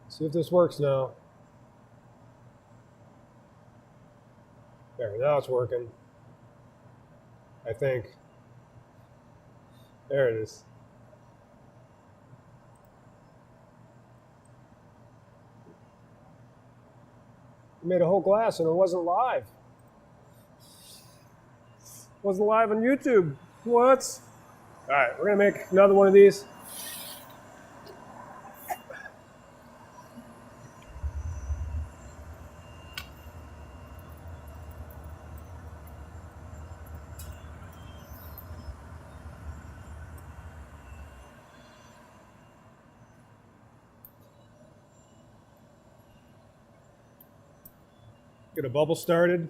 See if this works now. There, now it's working. I think. There it is. I made a whole glass and it wasn't live. It wasn't live on YouTube. What? All right, we're gonna make another one of these. Get a bubble started.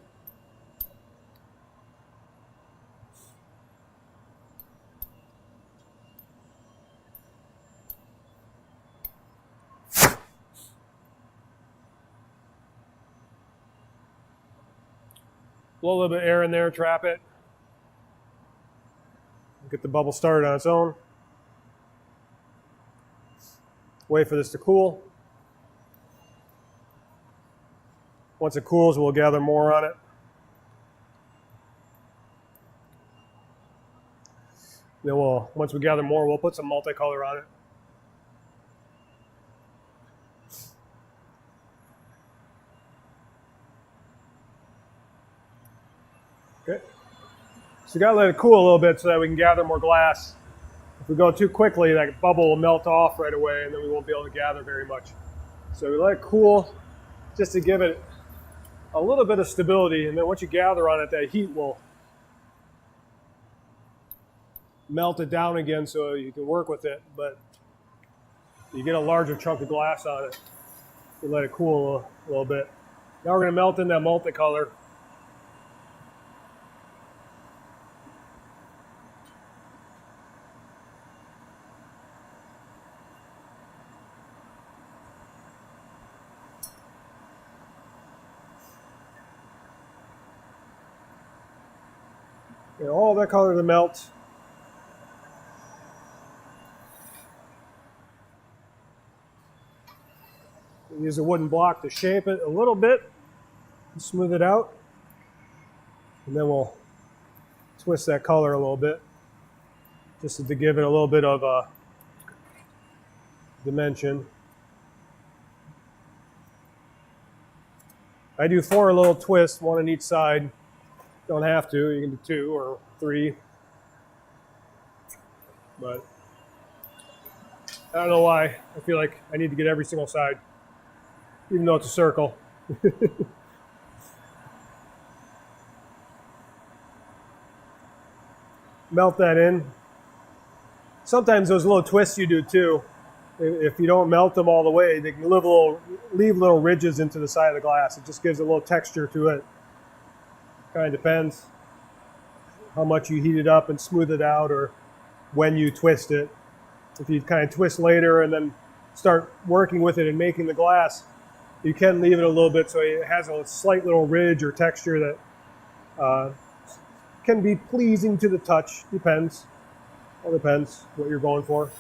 Blow a little bit of air in there, trap it. Get the bubble started on its own. Wait for this to cool. Once it cools, we'll gather more on it. Then once we gather more, we'll put some multicolor on it. Okay. So you gotta let it cool a little bit so that we can gather more glass. If we go too quickly, that bubble will melt off right away and then we won't be able to gather very much. So we let it cool just to give it a little bit of stability, and then once you gather on it, that heat will melt it down again so you can work with it, but you get a larger chunk of glass on it. You let it cool a little bit. Now we're going to melt in that multicolor. Get all that color to melt. Use a wooden block to shape it a little bit and smooth it out. And then we'll twist that color a little bit just to give it a little bit of a dimension. I do 4 little twists, 1 on each side. Don't have to, you can do 2 or 3. But I don't know why. I feel like I need to get every single side, even though it's a circle. Melt that in. Sometimes those little twists you do too, if you don't melt them all the way, they can leave little ridges into the side of the glass. It just gives a little texture to it. Kind of depends how much you heat it up and smooth it out, or when you twist it. If you kind of twist later and then start working with it and making the glass, you can leave it a little bit so it has a slight little ridge or texture that can be pleasing to the touch. Depends. All depends what you're going for.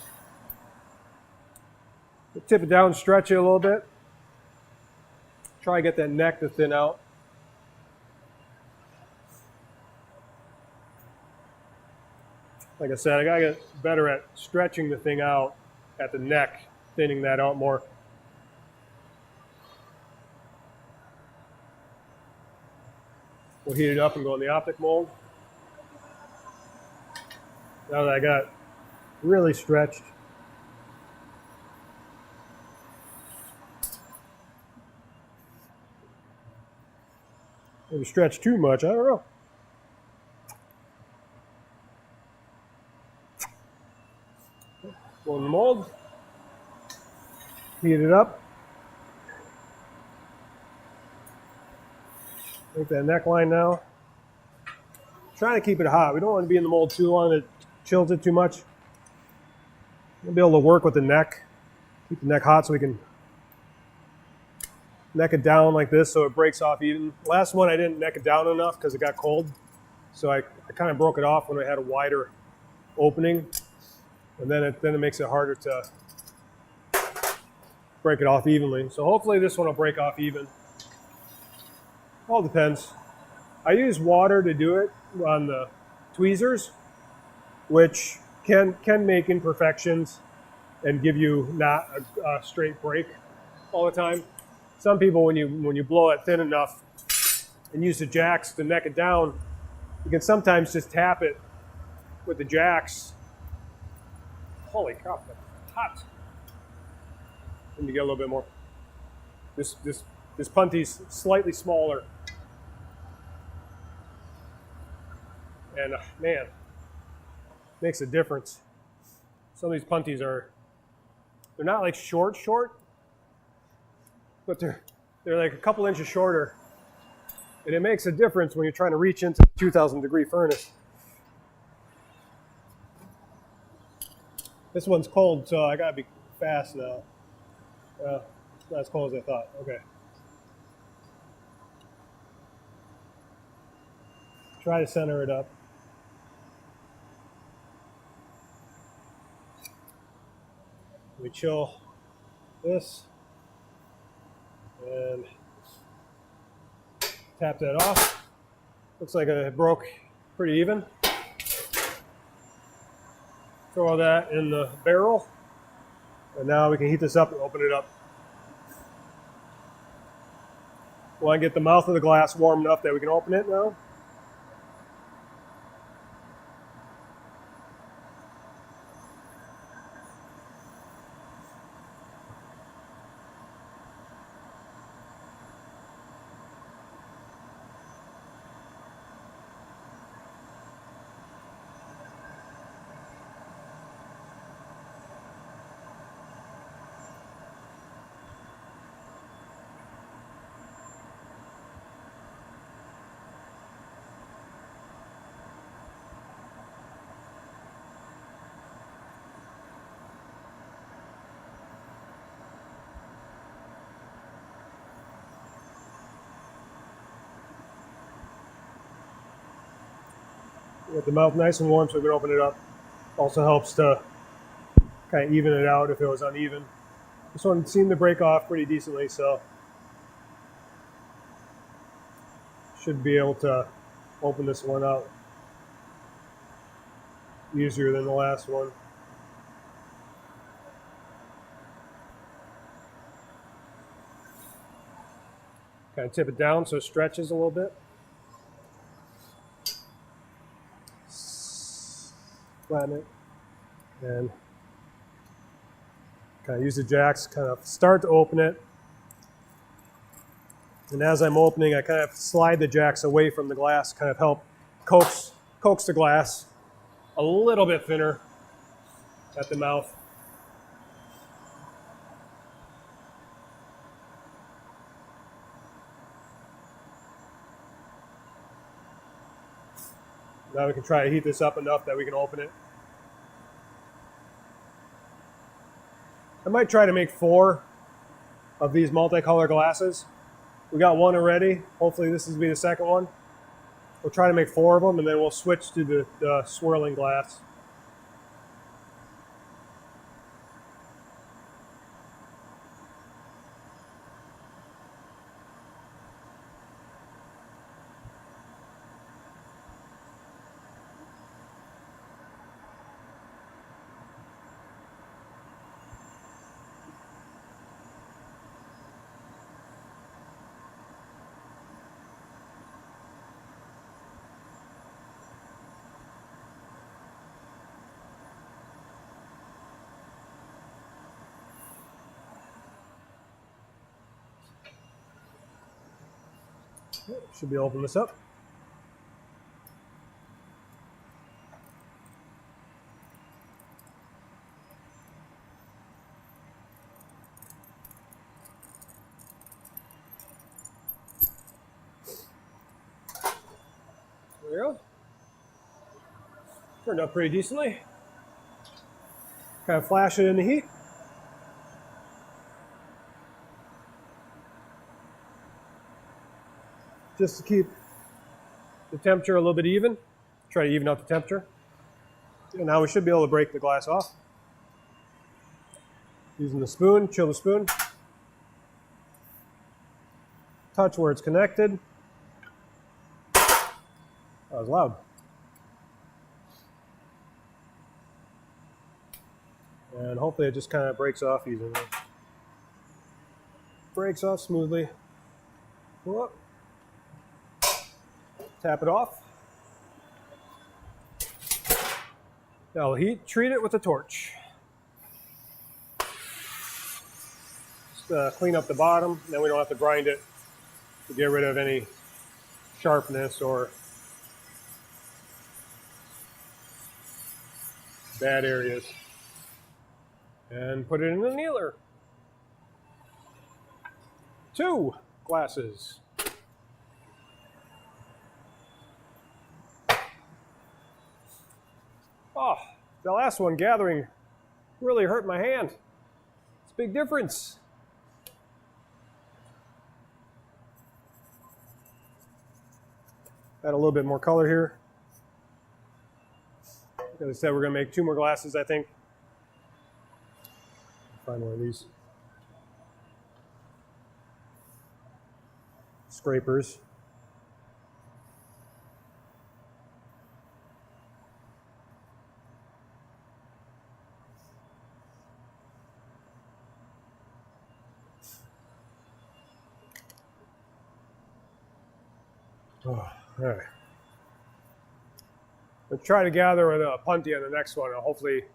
Tip it down, stretch it a little bit. Try to get that neck to thin out. Like I said, I gotta get better at stretching the thing out at the neck, thinning that out more. We'll heat it up and go in the optic mold. Now that I got really stretched, maybe stretch too much, I don't know. Go in the mold, heat it up. Make that neckline now. Trying to keep it hot. We don't want to be in the mold too long. It chills it too much. We'll be able to work with the neck. Keep the neck hot so we can neck it down like this so it breaks off even. Last one I didn't neck it down enough because it got cold. So I kind of broke it off when I had a wider opening. And then it makes it harder to break it off evenly. So hopefully this one will break off even. All depends. I use water to do it on the tweezers, which can make imperfections and give you not a straight break all the time. Some people, when you blow it thin enough and use the jacks to neck it down, you can sometimes just tap it with the jacks. Holy cow, that's hot. Let me get a little bit more. This punty's slightly smaller. And man, makes a difference. Some of these punties they're not like short, but they're like a couple inches shorter. And it makes a difference when you're trying to reach into the 2,000 degree furnace. This one's cold, so I gotta be fast now. It's not as cold as I thought. Okay. Try to center it up. We chill this and tap that off. Looks like it broke pretty even. Throw all that in the barrel, and now we can heat this up and open it up. We want to get the mouth of the glass warm enough that we can open it now. Get the mouth nice and warm so we can open it up. Also helps to kind of even it out if it was uneven. This one seemed to break off pretty decently, so should be able to open this one out easier than the last one. Kind of tip it down so it stretches a little bit. Flatten it and kind of use the jacks, kind of start to open it. And as I'm opening, I kind of slide the jacks away from the glass, kind of help coax the glass a little bit thinner at the mouth. Now we can try to heat this up enough that we can open it. I might try to make 4 of these multicolor glasses. We got one already. Hopefully this will be the second one. We'll try to make 4 of them, and then we'll switch to the swirling glass. Should be able to open this up. There we go. Turned out pretty decently. Kind of flash it in the heat. Just to keep the temperature a little bit even. Try to even out the temperature. And now we should be able to break the glass off. Using the spoon, chill the spoon. touch where it's connected. That was loud. And hopefully it just kind of breaks off easily. Breaks off smoothly. Pull up. Tap it off. Now treat it with a torch. Just clean up the bottom, then we don't have to grind it to get rid of any sharpness or bad areas. And put it in the annealer. 2 glasses. Oh, the last one gathering really hurt my hand. It's a big difference. Add a little bit more color here. As I said, we're going to make 2 more glasses, I think. Find one of these scrapers. Oh, all right. Let's try to gather with a punty on the next one, and hopefully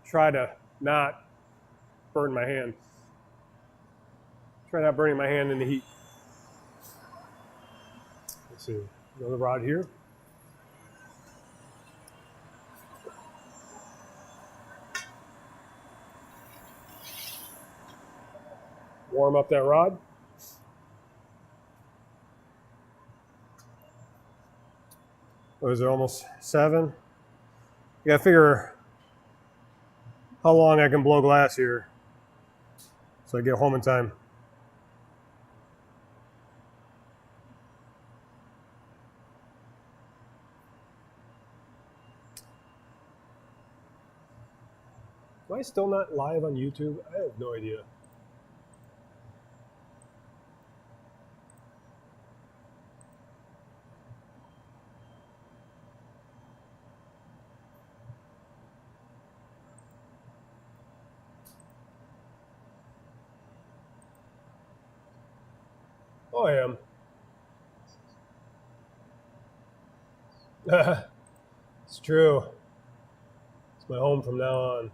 try to not burn my hand. Try not burning my hand in the heat. Let's see, another rod here. Warm up that rod. What is it, almost 7? You gotta figure how long I can blow glass here so I get home in time. Am I still not live on YouTube? I have no idea. Oh, I am. It's true. It's my home from now on.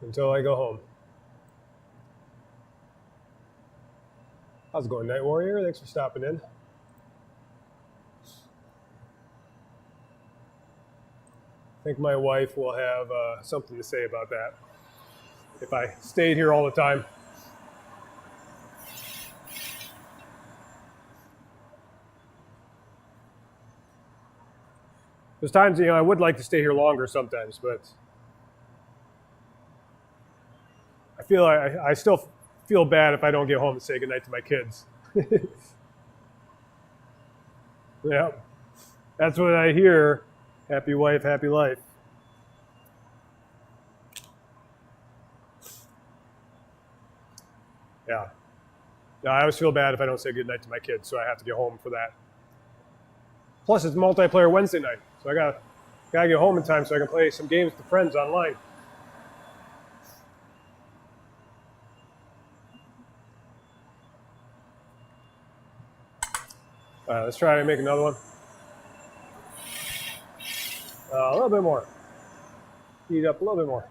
Until I go home. How's it going, Night Warrior? Thanks for stopping in. I think my wife will have something to say about that if I stayed here all the time. There's times, I would like to stay here longer sometimes, but I still feel bad if I don't get home and say goodnight to my kids. Yeah, that's what I hear. Happy wife, happy life. Yeah. I always feel bad if I don't say goodnight to my kids, so I have to get home for that. Plus, it's multiplayer Wednesday night, so I gotta get home in time so I can play some games with friends online. All right, let's try to make another one. A little bit more. Heat up a little bit more.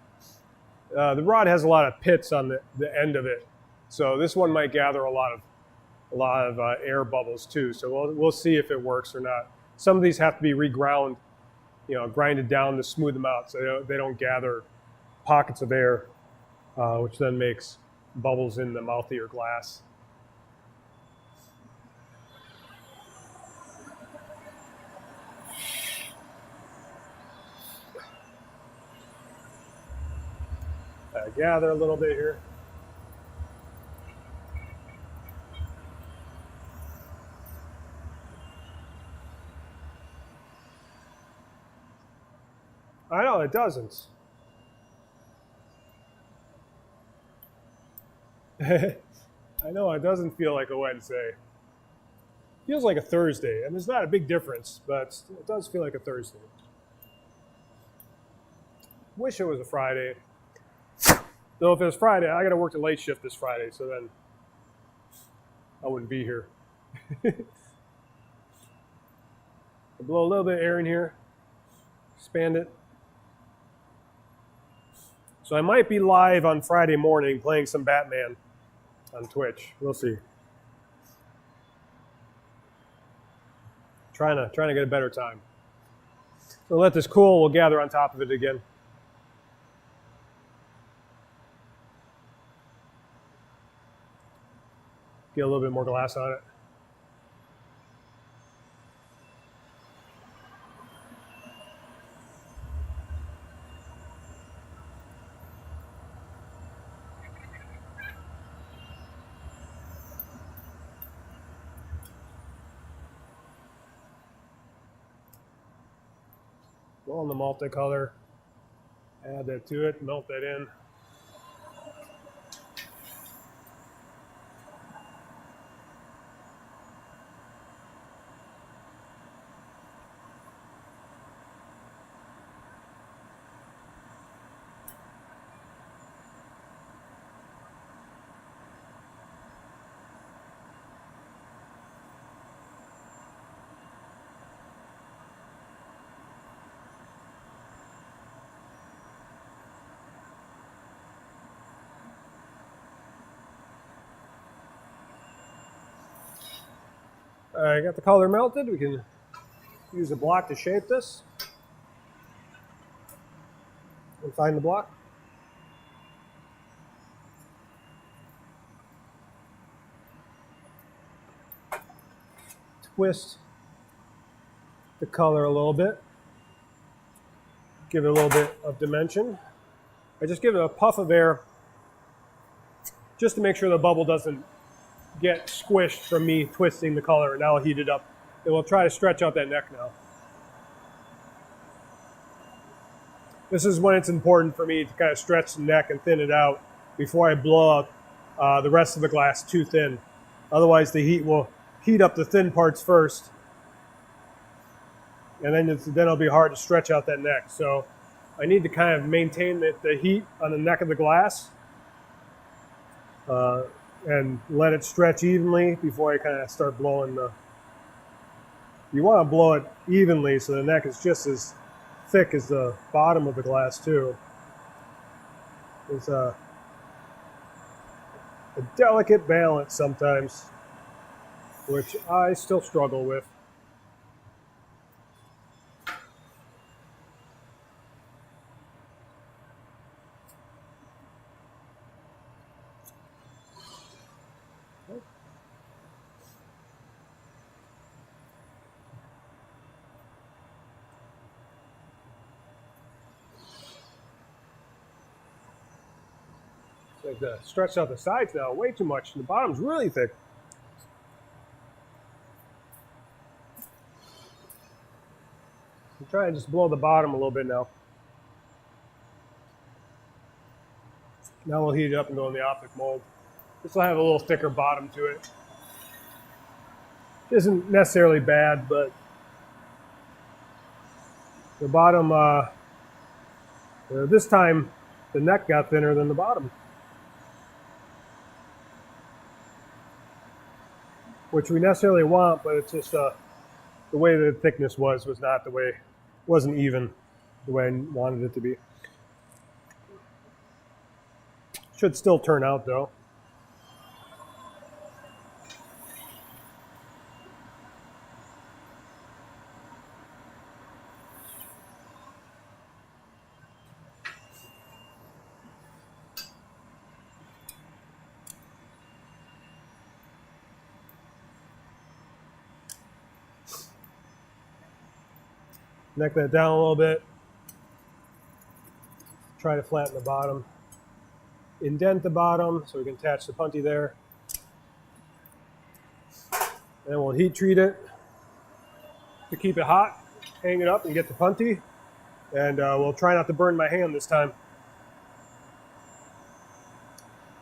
The rod has a lot of pits on the end of it, so this one might gather a lot of air bubbles too. So we'll see if it works or not. Some of these have to be reground, grinded down to smooth them out so they don't gather pockets of air, which then makes bubbles in the mouthier glass. Gather a little bit here. I know, it doesn't. I know it doesn't feel like a Wednesday. It feels like a Thursday, and there's not a big difference, but it does feel like a Thursday. Wish it was a Friday. Though if it was Friday, I got to work the late shift this Friday, so then I wouldn't be here. Blow a little bit of air in here, expand it. So I might be live on Friday morning playing some Batman on Twitch. We'll see. Trying to get a better time. So let this cool. We'll gather on top of it again. Get a little bit more glass on it. Go on the multicolor. Add that to it, melt that in. All right, got the color melted. We can use a block to shape this. And find the block. Twist the color a little bit. Give it a little bit of dimension. I just give it a puff of air just to make sure the bubble doesn't get squished from me twisting the color, and now I'll heat it up. And we'll try to stretch out that neck now. This is when it's important for me to kind of stretch the neck and thin it out before I blow up the rest of the glass too thin. Otherwise the heat will heat up the thin parts first, and then it'll be hard to stretch out that neck. So I need to kind of maintain the heat on the neck of the glass and let it stretch evenly before I kind of start blowing the... You want to blow it evenly so the neck is just as thick as the bottom of the glass too. It's a delicate balance sometimes, which I still struggle with. Like stretch out the sides now way too much, and the bottom's really thick. I'm trying to just blow the bottom a little bit now. Now we'll heat it up and go in the optic mold. This will have a little thicker bottom to it. Isn't necessarily bad, but the bottom, this time the neck got thinner than the bottom, which we necessarily want, but it's just the way the thickness was not the way, wasn't even the way I wanted it to be. Should still turn out though. Neck that down a little bit. Try to flatten the bottom. Indent the bottom so we can attach the punty there. Then we'll heat treat it to keep it hot. Hang it up and get the punty. And we'll try not to burn my hand this time.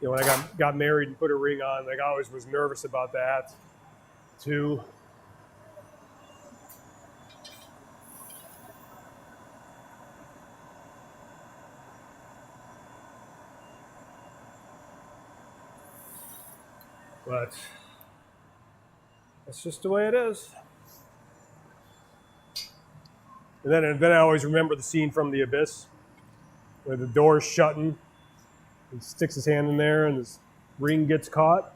You know, when I got married and put a ring on, like I always was nervous about that too. But that's just the way it is. And then I always remember the scene from The Abyss, where the door's shutting, he sticks his hand in there, and his ring gets caught,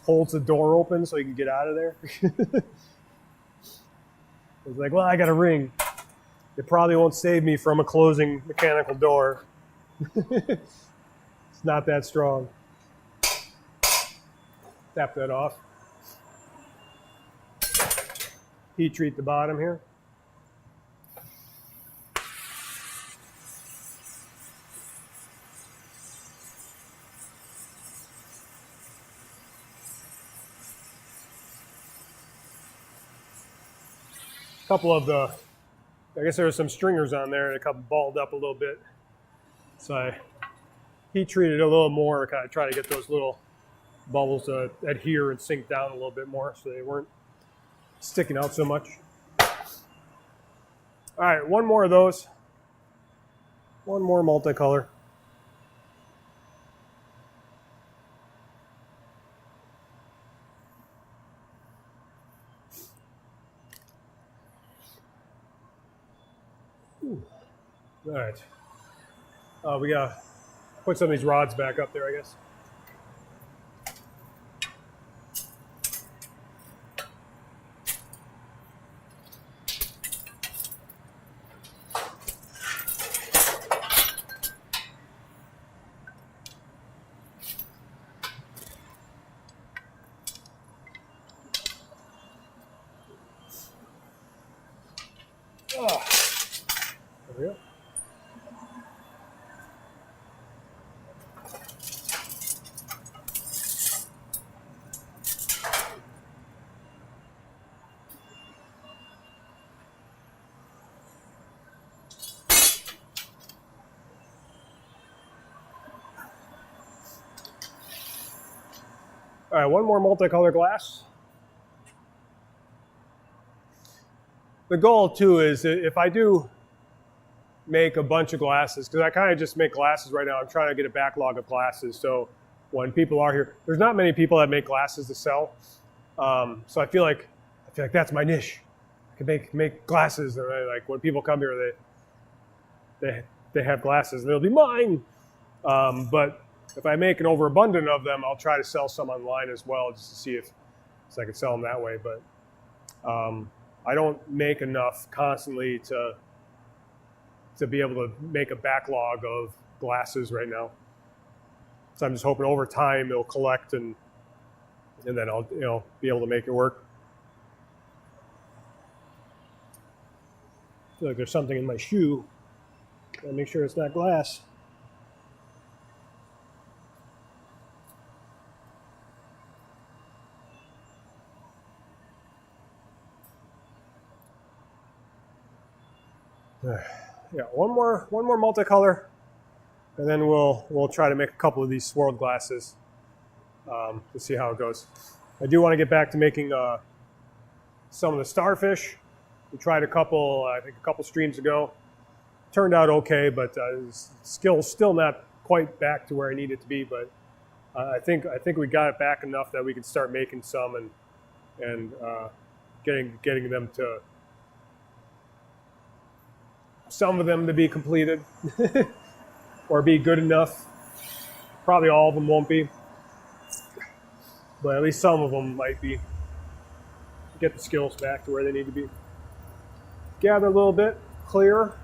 holds the door open so he can get out of there. It's like, well, I got a ring. It probably won't save me from a closing mechanical door. It's not that strong. Tap that off. Heat treat the bottom here. A couple of the, I guess there were some stringers on there and a couple balled up a little bit. So I heat treated a little more, kind of try to get those little bubbles to adhere and sink down a little bit more so they weren't sticking out so much. All right, one more of those. One more multicolor. Ooh. All right. We gotta put some of these rods back up there, I guess. Oh, there we go. All right, one more multicolor glass. The goal too is if I do make a bunch of glasses, because I kind of just make glasses right now, I'm trying to get a backlog of glasses. So when people are here, there's not many people that make glasses to sell. So I feel like that's my niche. I can make glasses. And like when people come here, they have glasses and they'll be mine. But if I make an overabundant of them, I'll try to sell some online as well, just to see if I can sell them that way. But I don't make enough constantly to be able to make a backlog of glasses right now. So I'm just hoping over time it'll collect and then I'll be able to make it work. I feel like there's something in my shoe. Gotta make sure it's not glass. Yeah, one more multicolor, and then we'll try to make a couple of these swirled glasses to see how it goes. I do want to get back to making some of the starfish. We tried a couple, I think a couple streams ago. Turned out okay, but skill's still not quite back to where I need it to be. But I think we got it back enough that we can start making some and getting them to. Some of them to be completed or be good enough. Probably all of them won't be, but at least some of them might be. Get the skills back to where they need to be. Gather a little bit clearer.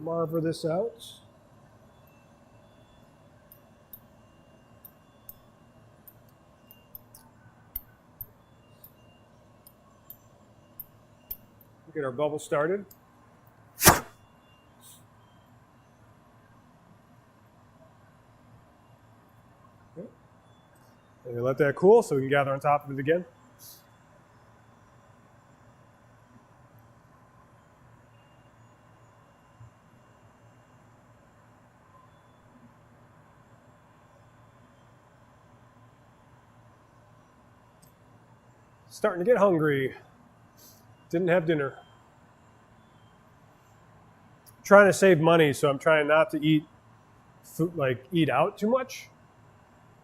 Marver this out. Get our bubble started. Okay. And let that cool so we can gather on top of it again. Starting to get hungry. Didn't have dinner. Trying to save money, so I'm trying not to eat food, like eat out too much.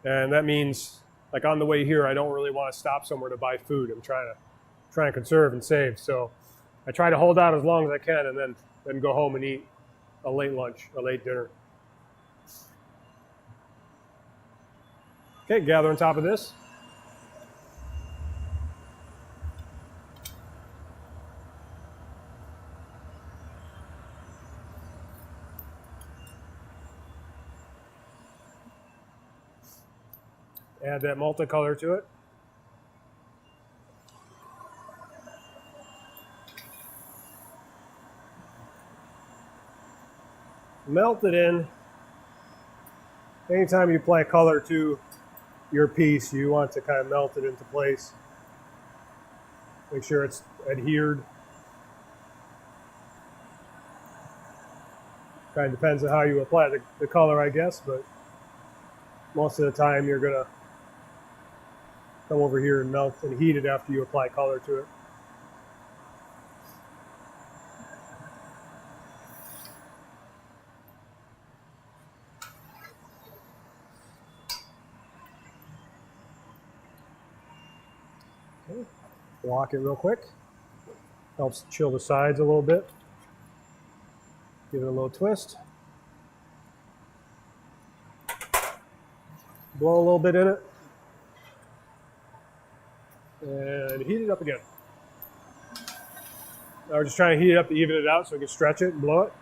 And that means, like on the way here, I don't really want to stop somewhere to buy food. I'm trying to conserve and save. So I try to hold out as long as I can, and then go home and eat a late lunch, a late dinner. Okay, gather on top of this. Add that multicolor to it. Melt it in. Anytime you apply color to your piece, you want to kind of melt it into place. Make sure it's adhered. Kind of depends on how you apply the color, I guess, but most of the time you're gonna come over here and melt and heat it after you apply color to it. Okay. Block it real quick. Helps chill the sides a little bit. Give it a little twist. Blow a little bit in it. And heat it up again. Now we're just trying to heat it up to even it out so we can stretch it and blow it.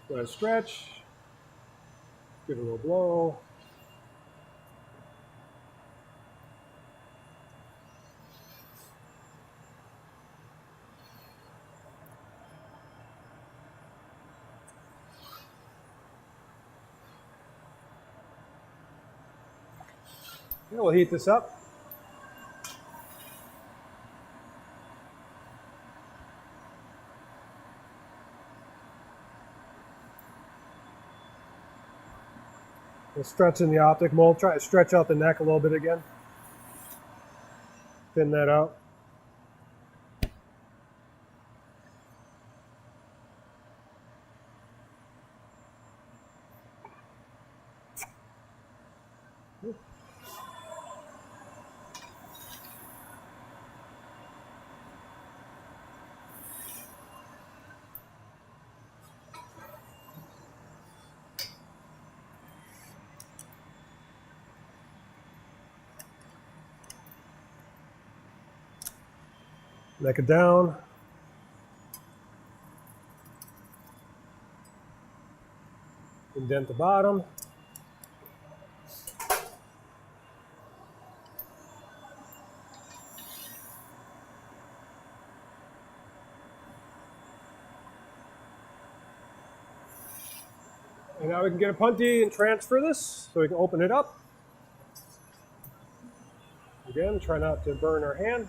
Go ahead and stretch. Give it a little blow. Okay, we'll heat this up. We'll stretch in the optic mold. Try to stretch out the neck a little bit again. Thin that out. Neck it down. Indent the bottom. And now we can get a punty and transfer this so we can open it up. Again, try not to burn our hand.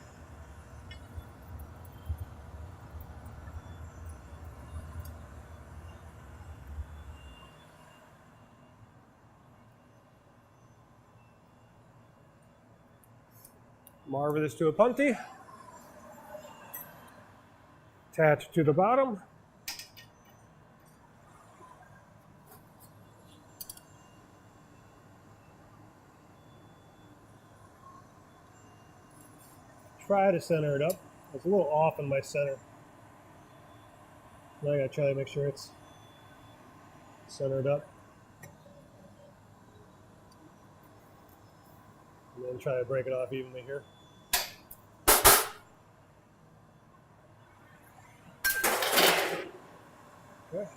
Marver this to a punty. Attach to the bottom. Try to center it up. It's a little off in my center. Now I gotta try to make sure it's centered up. And then try to break it off evenly here. Okay.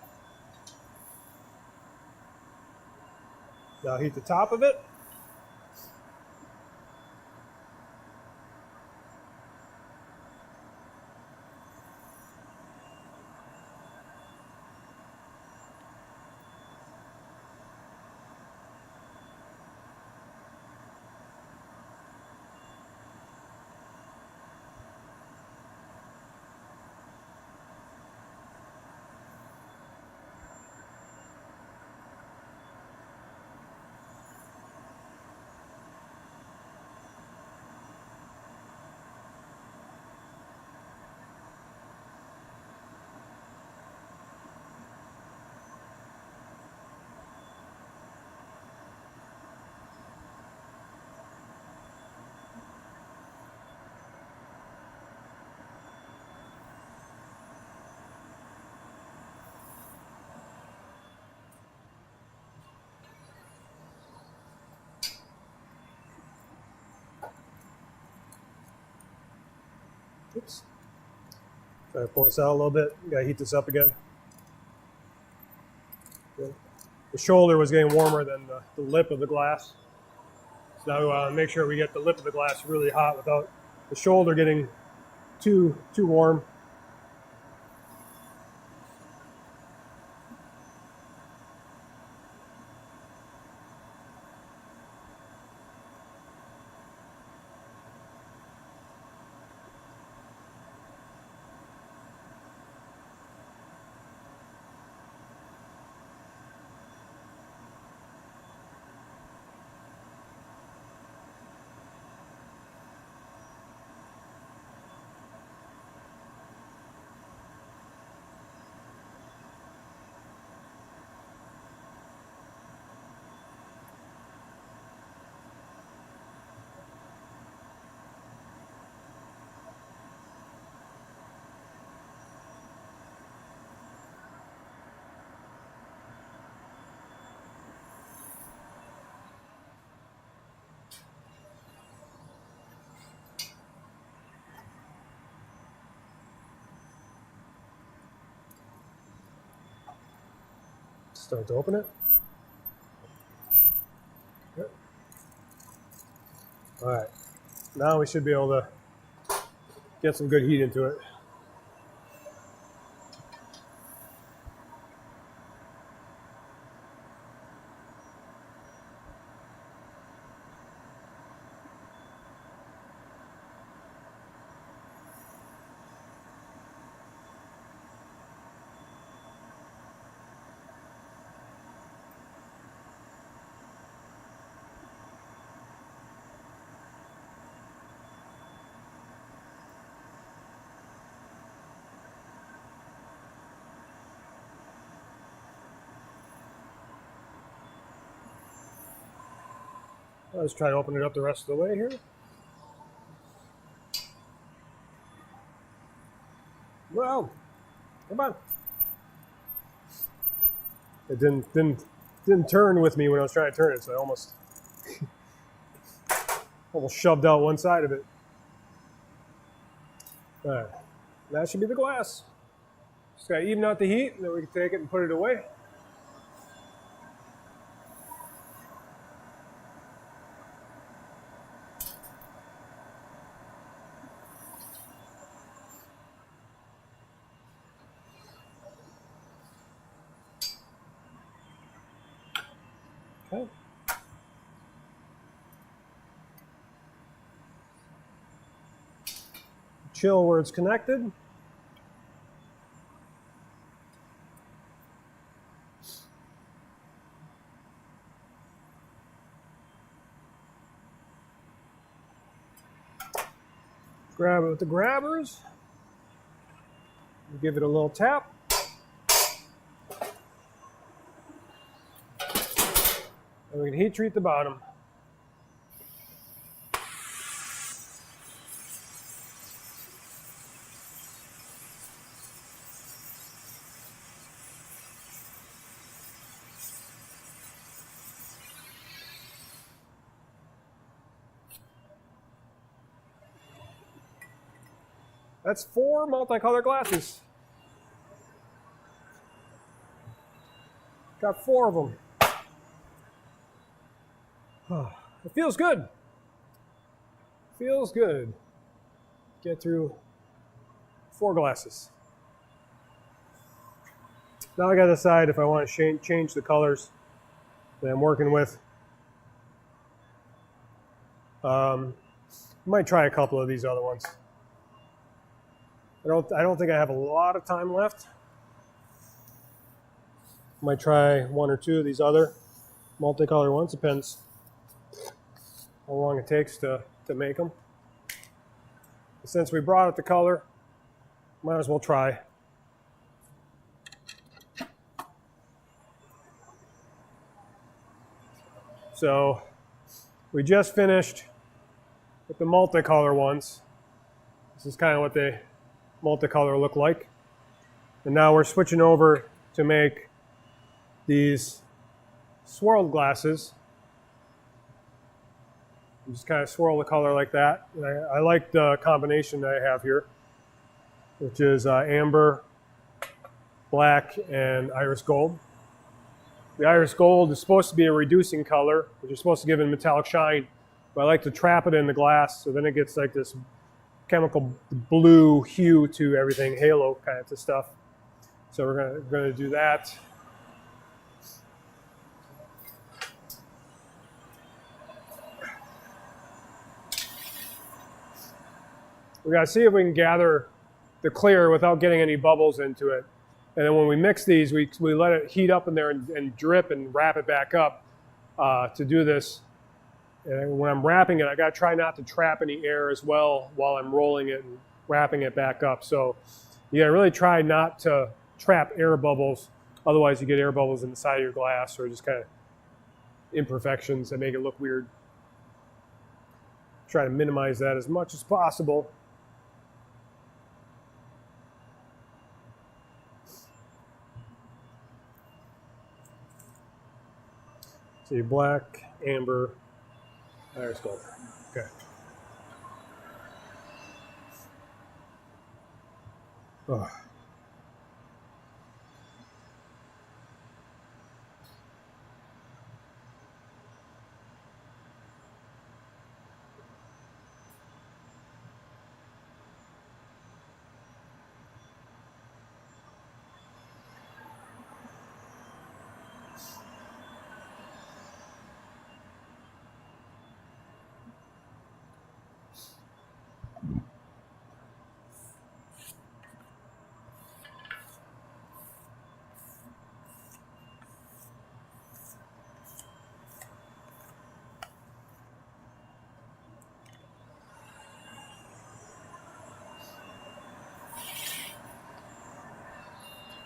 Now heat the top of it. Oops. Try to pull this out a little bit. Gotta heat this up again. Good. The shoulder was getting warmer than the lip of the glass. So now we want to make sure we get the lip of the glass really hot without the shoulder getting too warm. Start to open it. Good. All right, now we should be able to get some good heat into it. Let's try to open it up the rest of the way here. Well, come on. It didn't turn with me when I was trying to turn it, so I almost shoved out one side of it. All right, that should be the glass. Just gotta even out the heat, and then we can take it and put it away. Okay. Chill where it's connected. Grab it with the grabbers. Give it a little tap. And we can heat treat the bottom. That's 4 multicolor glasses. Got 4 of them. It feels good. Feels good. Get through 4 glasses. Now I gotta decide if I want to change the colors that I'm working with. Might try a couple of these other ones. I don't think I have a lot of time left. Might try 1 or 2 of these other multicolor ones. Depends how long it takes to make them. But since we brought out the color, might as well try. So we just finished with the multicolor ones. This is kind of what they multicolor look like. And now we're switching over to make these swirled glasses. You just kind of swirl the color like that. And I like the combination that I have here. which is amber, black, and iris gold. The iris gold is supposed to be a reducing color, which is supposed to give it a metallic shine, but I like to trap it in the glass so then it gets like this chemical blue hue to everything, halo kind of stuff. So we're gonna do that. We gotta see if we can gather the clear without getting any bubbles into it. And then when we mix these, we let it heat up in there and drip and wrap it back up to do this. And when I'm wrapping it, I gotta try not to trap any air as well while I'm rolling it and wrapping it back up. So you gotta really try not to trap air bubbles. Otherwise you get air bubbles in the side of your glass or just kind of imperfections that make it look weird. Try to minimize that as much as possible. So your black, amber, iris gold. Okay. Oh.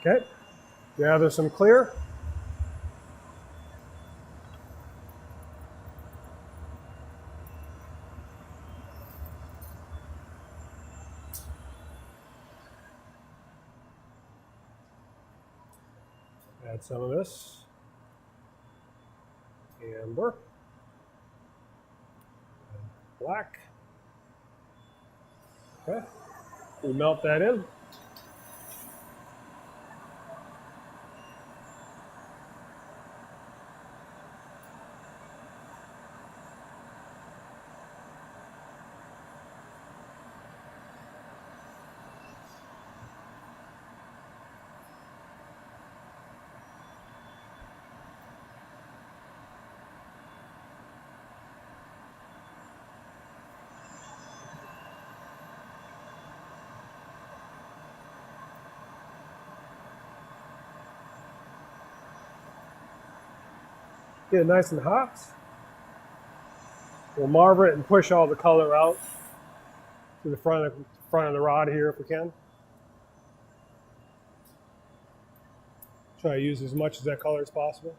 Okay, gather some clear. Add some of this. Amber. Black. Okay, we melt that in. Get it nice and hot. We'll marver it and push all the color out to the front of the rod here if we can. Try to use as much of that color as possible.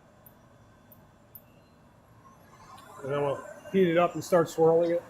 And then we'll heat it up and start swirling it.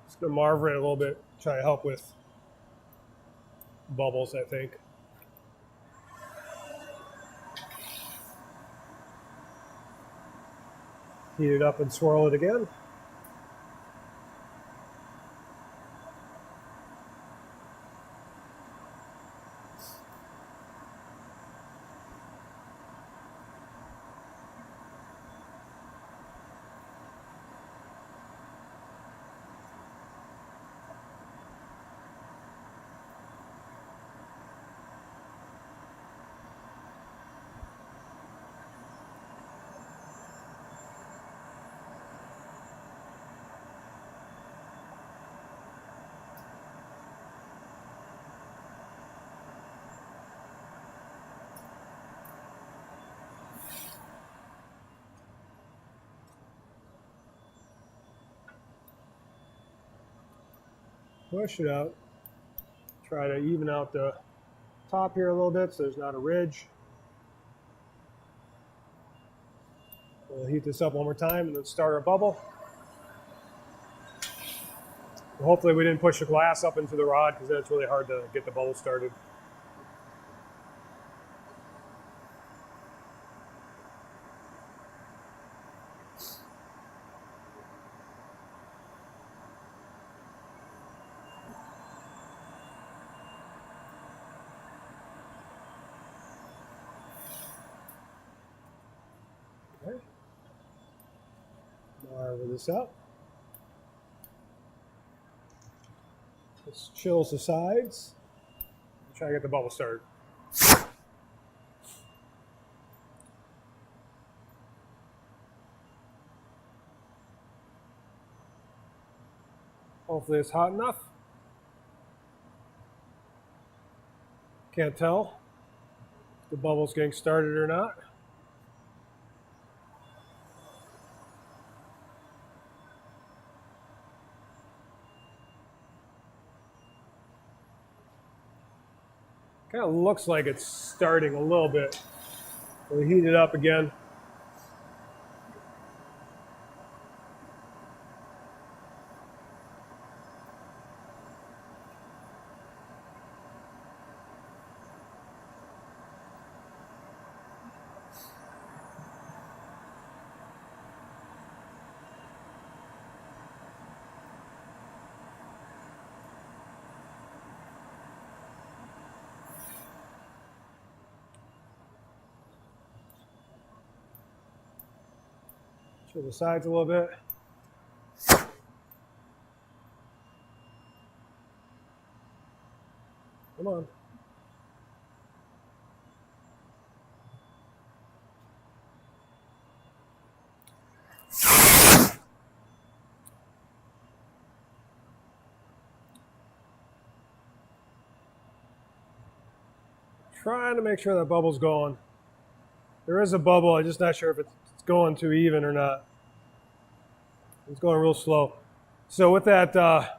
Just gonna marver it a little bit, try to help with bubbles, I think. Heat it up and swirl it again. Push it out. Try to even out the top here a little bit so there's not a ridge. We'll heat this up one more time and then start our bubble. And hopefully we didn't push the glass up into the rod because then it's really hard to get the bubble started. Okay. Marver this up. This chills the sides. Try to get the bubble started. Hopefully it's hot enough. Can't tell if the bubble's getting started or not. Kind of looks like it's starting a little bit. We'll heat it up again. Show the sides a little bit. Come on. Trying to make sure that bubble's going. There is a bubble, I'm just not sure if it's going too even or not. It's going real slow. So with that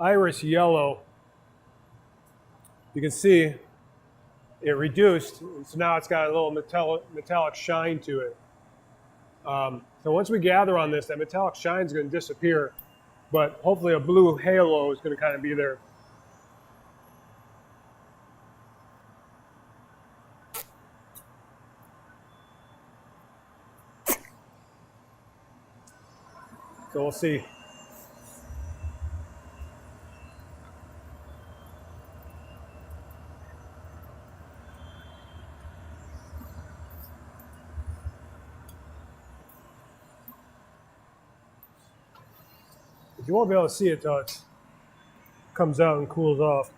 iris yellow, you can see it reduced, so now it's got a little metallic shine to it. So once we gather on this, that metallic shine is going to disappear, but hopefully a blue halo is going to kind of be there. So we'll see. You won't be able to see it till it comes out and cools off.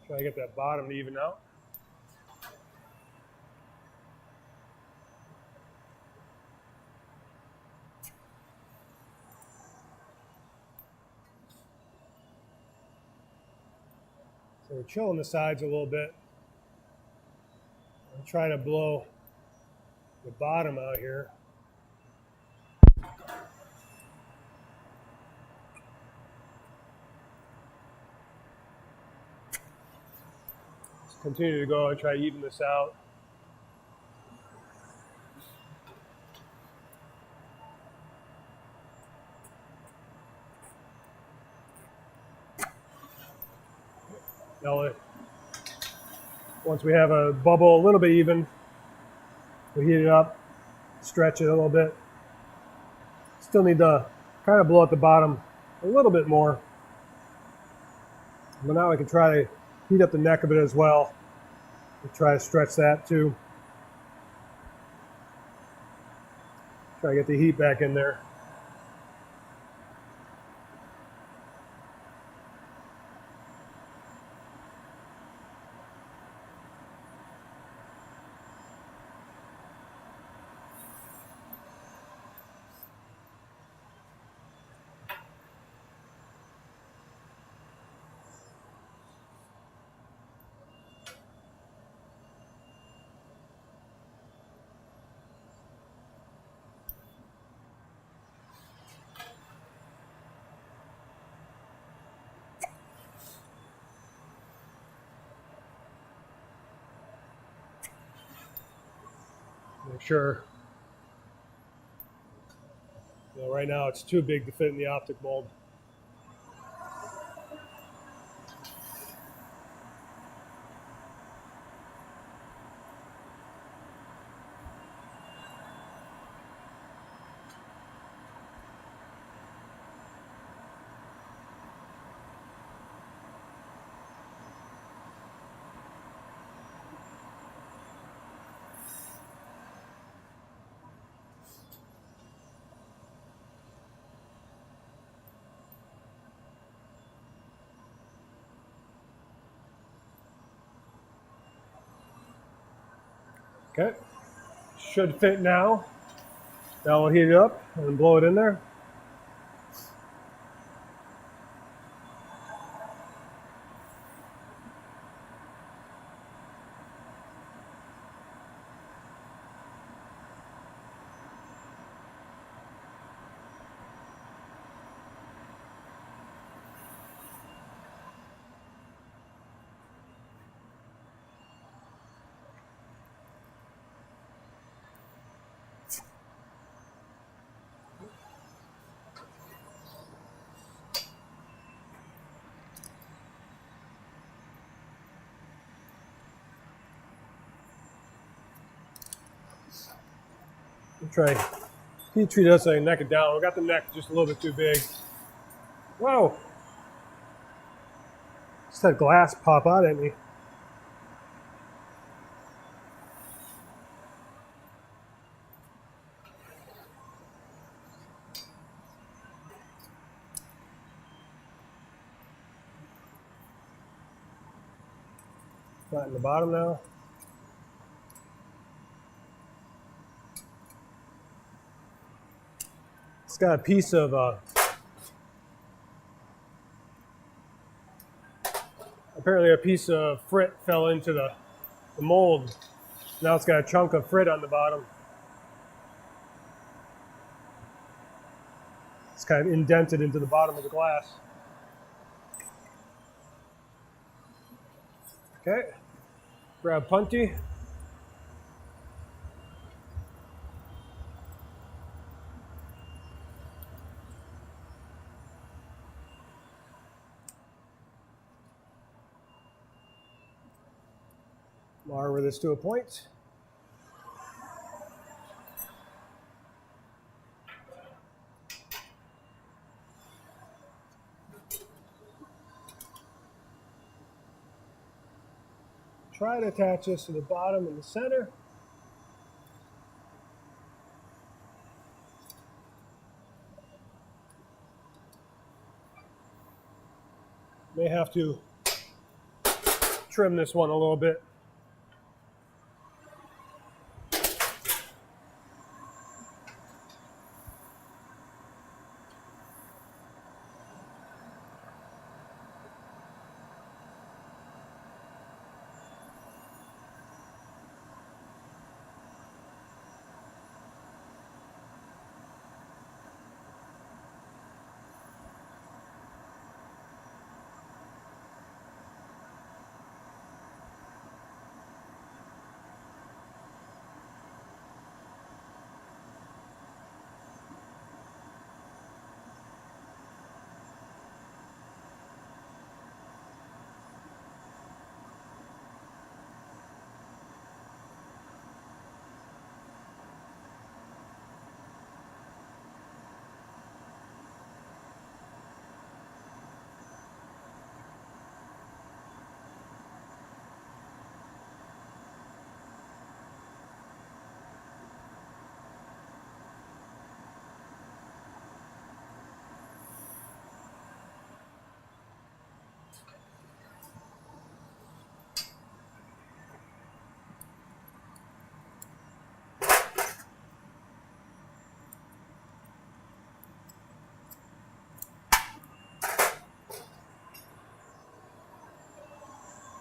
Try to get that bottom to even out. So we're chilling the sides a little bit. I'm trying to blow the bottom out here. Just continue to go and try to even this out. Now, once we have a bubble a little bit even, we heat it up, stretch it a little bit. Still need to kind of blow at the bottom a little bit more. But now I can try to heat up the neck of it as well. And try to stretch that too. Try to get the heat back in there. Make sure. Right now it's too big to fit in the optic bulb. Okay, should fit now. Now we'll heat it up and blow it in there. We'll try heat treat us so I can neck it down. We got the neck just a little bit too big. Whoa! Just had glass pop out at me. Flatten the bottom now. It's got a piece of apparently a piece of frit fell into the mold. Now it's got a chunk of frit on the bottom. It's kind of indented into the bottom of the glass. Okay, grab punty. Lower this to a point. Try to attach this to the bottom and the center. May have to trim this one a little bit.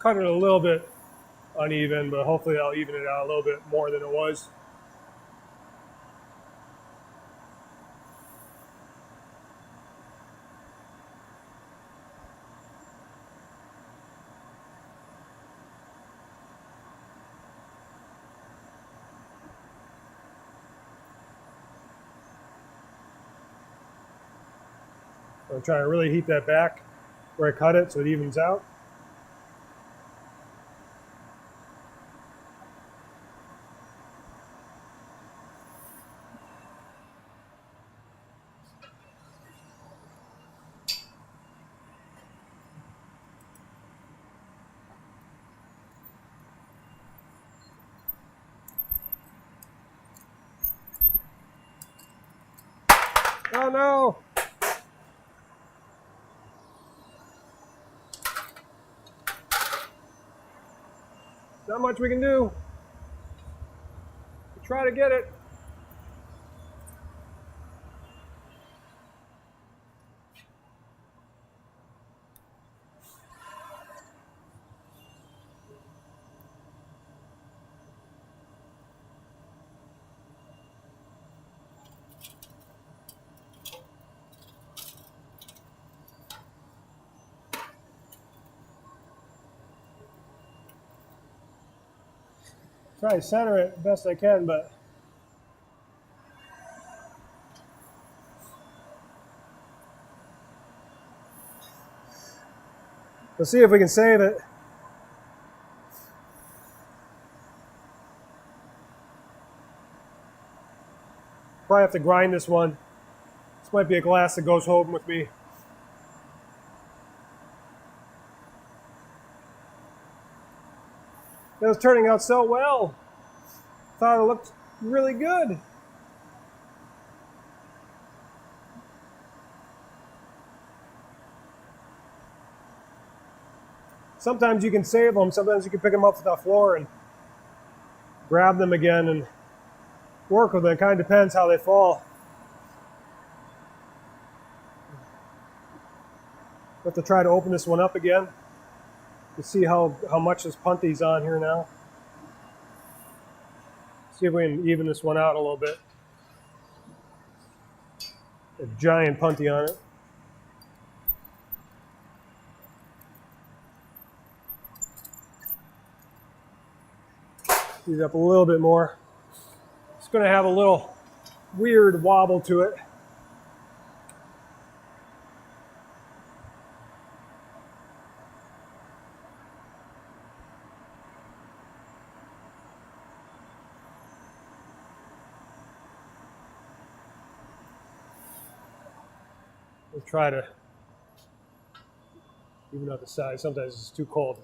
cut it a little bit uneven, but hopefully I'll even it out a little bit more than it was. I'm trying to really heat that back where I cut it so it evens out. Oh no! Not much we can do. Try to get it. Try to center it best I can, but let's see if we can save it. Probably have to grind this one. This might be a glass that goes home with me. It was turning out so well. Thought it looked really good. Sometimes you can save them. Sometimes you can pick them up from the floor and grab them again and work with them. It kind of depends how they fall. I have to try to open this one up again to see how much this punty's on here now. See if we can even this one out a little bit. A giant punty on it. Heat it up a little bit more. It's going to have a little weird wobble to it. We'll try to even out the size. Sometimes it's too cold.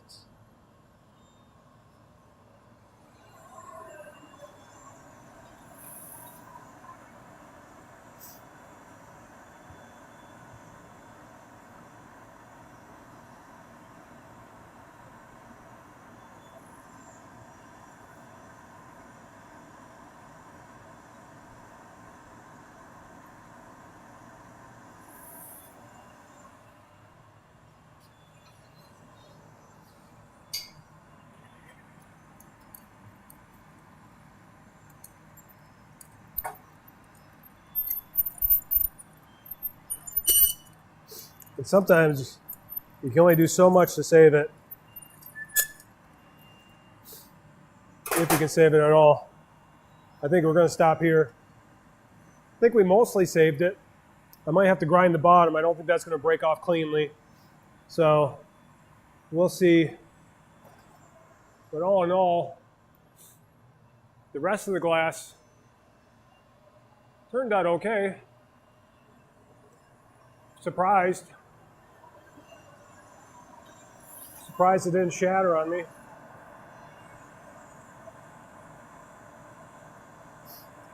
And sometimes you can only do so much to save it, if you can save it at all. I think we're going to stop here. I think we mostly saved it. I might have to grind the bottom. I don't think that's going to break off cleanly. So we'll see. But all in all, the rest of the glass turned out okay. Surprised it didn't shatter on me.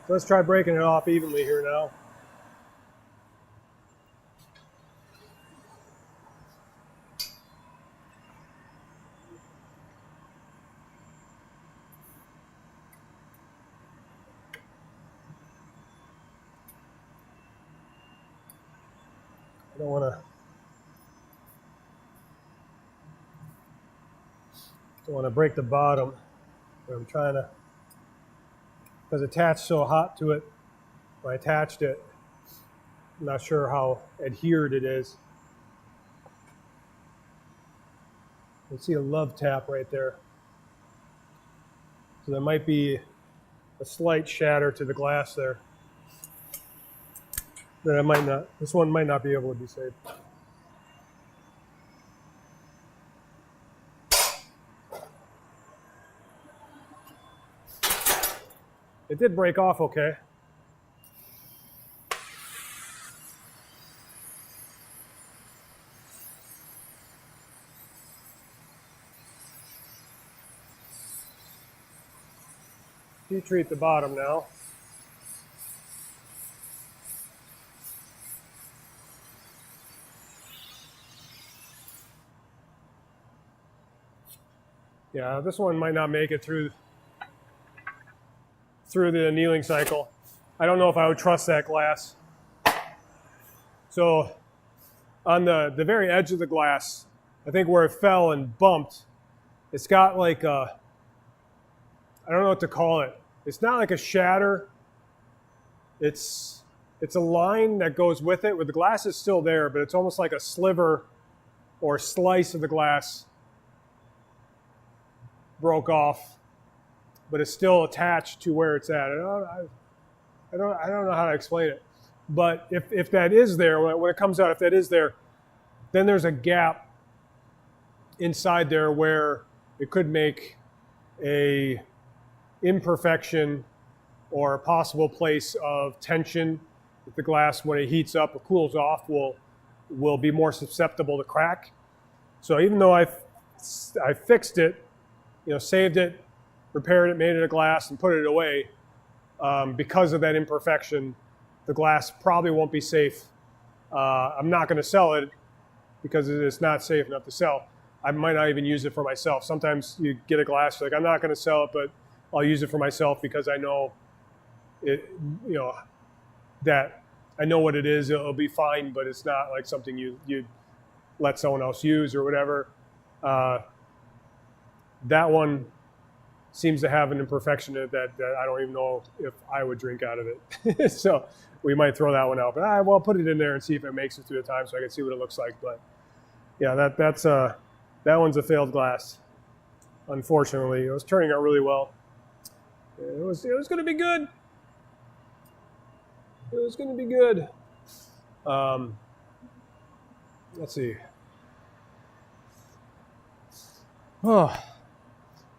So let's try breaking it off evenly here now. I don't want to Don't want to break the bottom, but I'm trying to, because it's attached so hot to it. When I attached it, I'm not sure how adhered it is. You can see a love tap right there. So there might be a slight shatter to the glass there. That I might not, this one might not be able to be saved. It did break off okay. Heat treat the bottom now. Yeah, this one might not make it through the annealing cycle. I don't know if I would trust that glass. So on the very edge of the glass, I think where it fell and bumped, it's got like a, I don't know what to call it. It's not like a shatter. It's a line that goes with it, where the glass is still there, but it's almost like a sliver or slice of the glass broke off, but it's still attached to where it's at. I don't know how to explain it. But if that is there, when it comes out, if that is there, then there's a gap inside there where it could make a imperfection or a possible place of tension. If the glass, when it heats up or cools off, will be more susceptible to crack. So even though I fixed it, saved it, repaired it, made it a glass, and put it away, because of that imperfection, the glass probably won't be safe. I'm not going to sell it because it's not safe enough to sell. I might not even use it for myself. Sometimes you get a glass, like, I'm not going to sell it, but I'll use it for myself because I know it, that I know what it is. It'll be fine, but it's not like something you let someone else use or whatever. That one seems to have an imperfection in it that I don't even know if I would drink out of it. So we might throw that one out. But I'll put it in there and see if it makes it through the time so I can see what it looks like. But yeah, that one's a failed glass. Unfortunately, it was turning out really well. It was going to be good. It was going to be good. Let's see. Oh,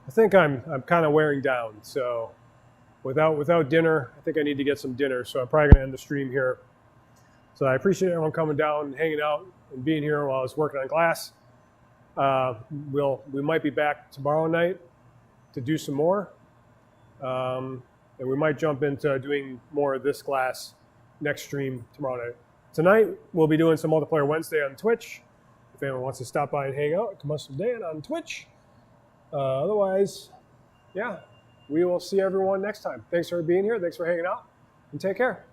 I think I'm kind of wearing down. So without dinner, I think I need to get some dinner. So I'm probably going to end the stream here. So I appreciate everyone coming down and hanging out and being here while I was working on glass. We might be back tomorrow night to do some more. And we might jump into doing more of this glass next stream tomorrow night. Tonight, we'll be doing some Multiplayer Wednesday on Twitch. If anyone wants to stop by and hang out, come us Dan on Twitch. Otherwise, yeah, we will see everyone next time. Thanks for being here. Thanks for hanging out. And take care.